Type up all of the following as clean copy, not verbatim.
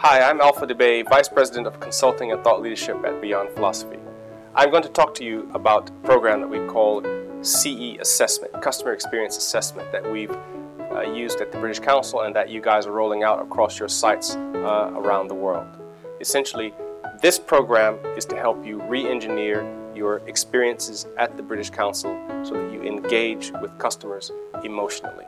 Hi, I'm Alpha Debay, Vice President of Consulting and Thought Leadership at Beyond Philosophy. I'm going to talk to you about a program that we call CE Assessment, Customer Experience Assessment, that we've used at the British Council and that you guys are rolling out across your sites around the world. Essentially, this program is to help you re-engineer your experiences at the British Council so that you engage with customers emotionally.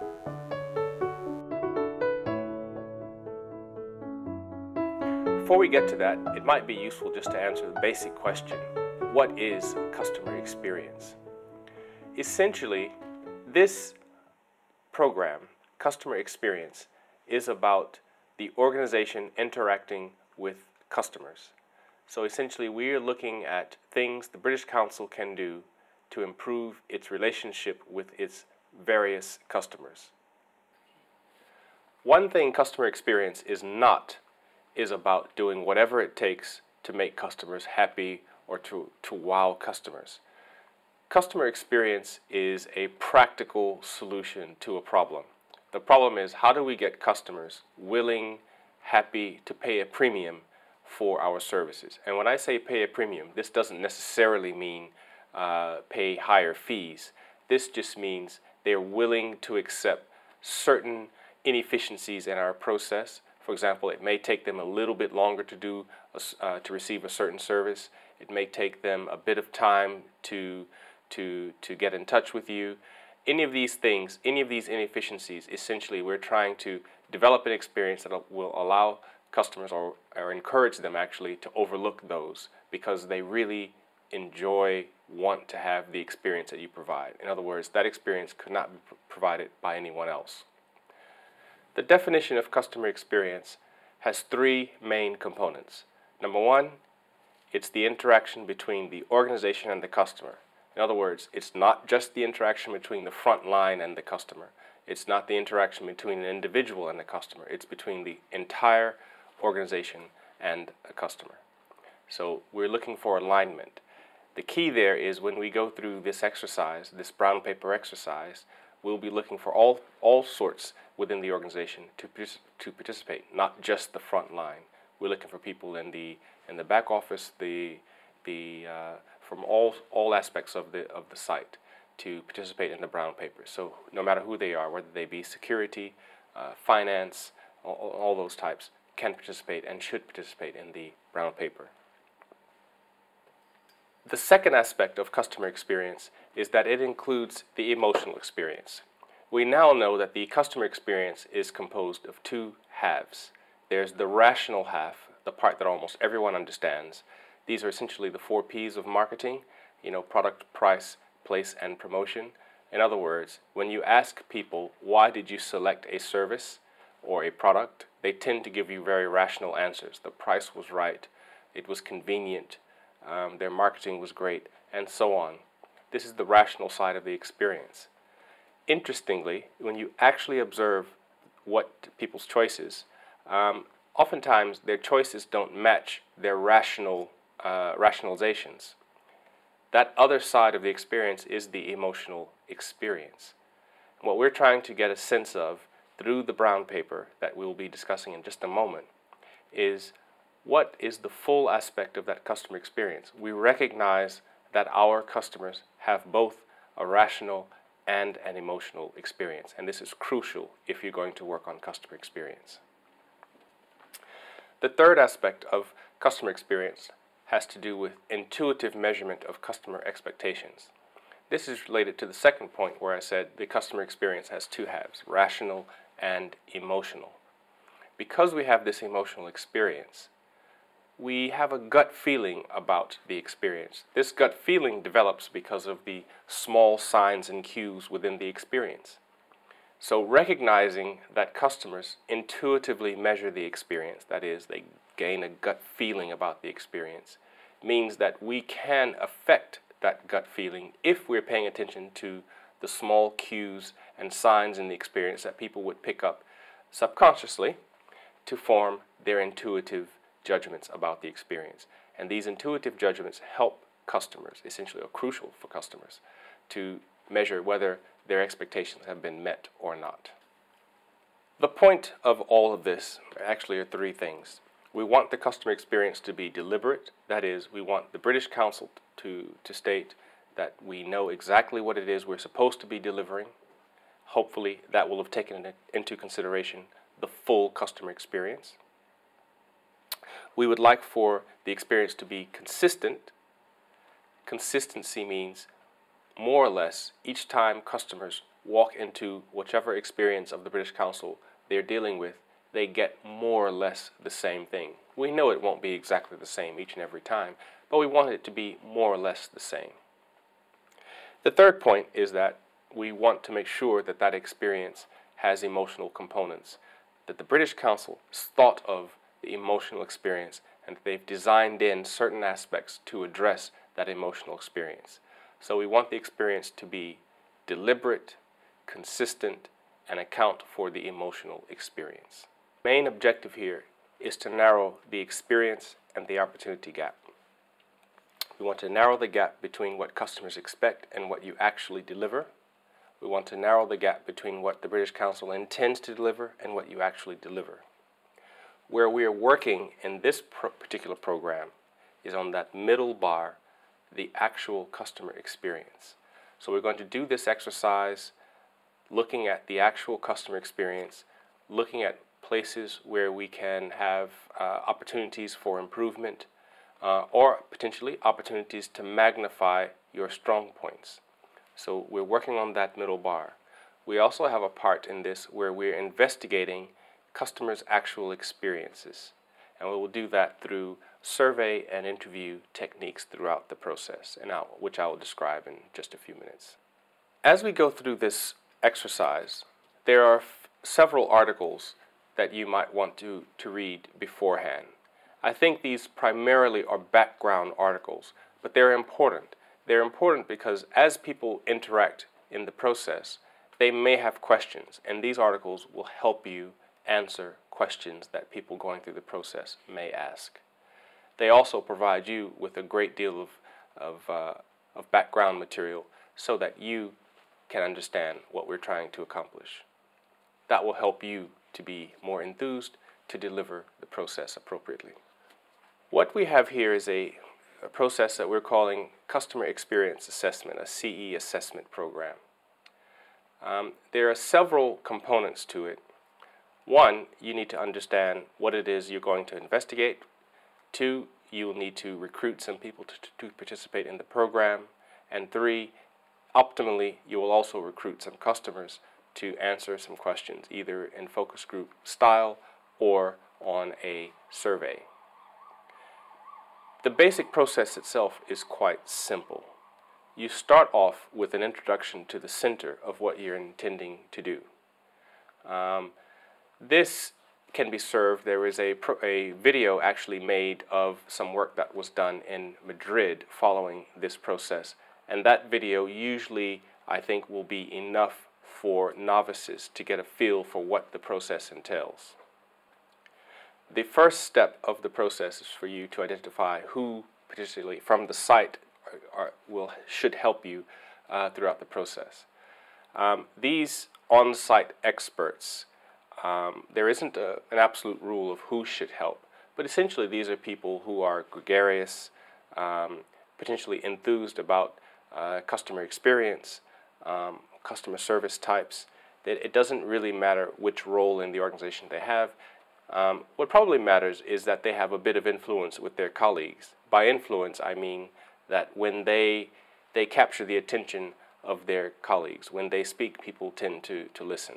Before we get to that, it might be useful just to answer the basic question: what is customer experience? Essentially, this program, Customer Experience, is about the organization interacting with customers. So essentially, we are looking at things the British Council can do to improve its relationship with its various customers. One thing customer experience is not is about doing whatever it takes to make customers happy or to wow customers. Customer experience is a practical solution to a problem. The problem is, how do we get customers willing, happy to pay a premium for our services? And when I say pay a premium, this doesn't necessarily mean pay higher fees. This just means they're willing to accept certain inefficiencies in our process. For example, it may take them a little bit longer to receive a certain service. It may take them a bit of time to get in touch with you. Any of these things, any of these inefficiencies, essentially we're trying to develop an experience that will allow customers or encourage them actually to overlook those, because they really want to have the experience that you provide. In other words, that experience could not be provided by anyone else. The definition of customer experience has three main components. Number one, it's the interaction between the organization and the customer. In other words, it's not just the interaction between the front line and the customer. It's not the interaction between an individual and the customer. It's between the entire organization and a customer. So we're looking for alignment. The key there is, when we go through this exercise, this brown paper exercise, we'll be looking for all sorts within the organization to participate, not just the front line. We're looking for people in the back office, from all aspects of the site to participate in the brown paper. So no matter who they are, whether they be security, finance, all those types, can participate and should participate in the brown paper. The second aspect of customer experience is that it includes the emotional experience. We now know that the customer experience is composed of two halves. There's the rational half, the part that almost everyone understands. These are essentially the 4 P's of marketing, product, price, place, and promotion. In other words, when you ask people, why did you select a service or a product, they tend to give you very rational answers. The price was right, it was convenient, their marketing was great, and so on. This is the rational side of the experience. Interestingly, when you actually observe what people's choices, oftentimes their choices don't match their rationalizations. That other side of the experience is the emotional experience. What we're trying to get a sense of through the brown paper that we'll be discussing in just a moment is, what is the full aspect of that customer experience? We recognize that our customers have both a rational and an emotional experience, and this is crucial if you're going to work on customer experience. The third aspect of customer experience has to do with intuitive measurement of customer expectations. This is related to the second point where I said the customer experience has two halves, rational and emotional. Because we have this emotional experience, we have a gut feeling about the experience. This gut feeling develops because of the small signs and cues within the experience. So recognizing that customers intuitively measure the experience, that is, they gain a gut feeling about the experience, means that we can affect that gut feeling if we're paying attention to the small cues and signs in the experience that people would pick up subconsciously to form their intuitive judgments about the experience. And these intuitive judgments help customers, essentially are crucial for customers, to measure whether their expectations have been met or not. The point of all of this actually are three things. We want the customer experience to be deliberate. That is, we want the British Council to state that we know exactly what it is we're supposed to be delivering. Hopefully, that will have taken into consideration the full customer experience. We would like for the experience to be consistent. Consistency means more or less each time customers walk into whichever experience of the British Council they're dealing with, they get more or less the same thing. We know it won't be exactly the same each and every time, but we want it to be more or less the same. The third point is that we want to make sure that that experience has emotional components, that the British Council has thought of the emotional experience and that they've designed in certain aspects to address that emotional experience. So we want the experience to be deliberate, consistent, and account for the emotional experience. The main objective here is to narrow the experience and the opportunity gap. We want to narrow the gap between what customers expect and what you actually deliver. We want to narrow the gap between what the British Council intends to deliver and what you actually deliver. Where we are working in this particular program is on that middle bar, the actual customer experience. So we're going to do this exercise looking at the actual customer experience, looking at places where we can have opportunities for improvement or potentially opportunities to magnify your strong points. So we're working on that middle bar. We also have a part in this where we're investigating customers' actual experiences, and we will do that through survey and interview techniques throughout the process, which I will describe in just a few minutes. As we go through this exercise, there are several articles that you might want to read beforehand. I think these primarily are background articles, but they're important. They're important because as people interact in the process, they may have questions, and these articles will help you answer questions that people going through the process may ask. They also provide you with a great deal of background material so that you can understand what we're trying to accomplish. That will help you to be more enthused to deliver the process appropriately. What we have here is a process that we're calling Customer Experience Assessment, a CE assessment program. There are several components to it. One, you need to understand what it is you're going to investigate. Two, you will need to recruit some people to participate in the program. And three, optimally, you will also recruit some customers to answer some questions, either in focus group style or on a survey. The basic process itself is quite simple. You start off with an introduction to the center of what you're intending to do. This can be served. There is a video actually made of some work that was done in Madrid following this process, and that video usually, I think, will be enough for novices to get a feel for what the process entails. The first step of the process is for you to identify who, particularly from the site, should help you throughout the process. These on-site experts, there isn't an absolute rule of who should help, but essentially these are people who are gregarious, potentially enthused about customer experience, customer service types. It doesn't really matter which role in the organization they have. What probably matters is that they have a bit of influence with their colleagues. By influence, I mean that when they capture the attention of their colleagues. When they speak, people tend to listen.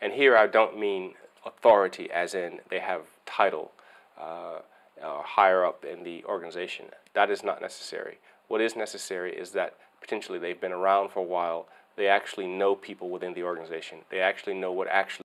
And here I don't mean authority as in they have title higher up in the organization. That is not necessary. What is necessary is that potentially they've been around for a while. They actually know people within the organization. They actually know what actually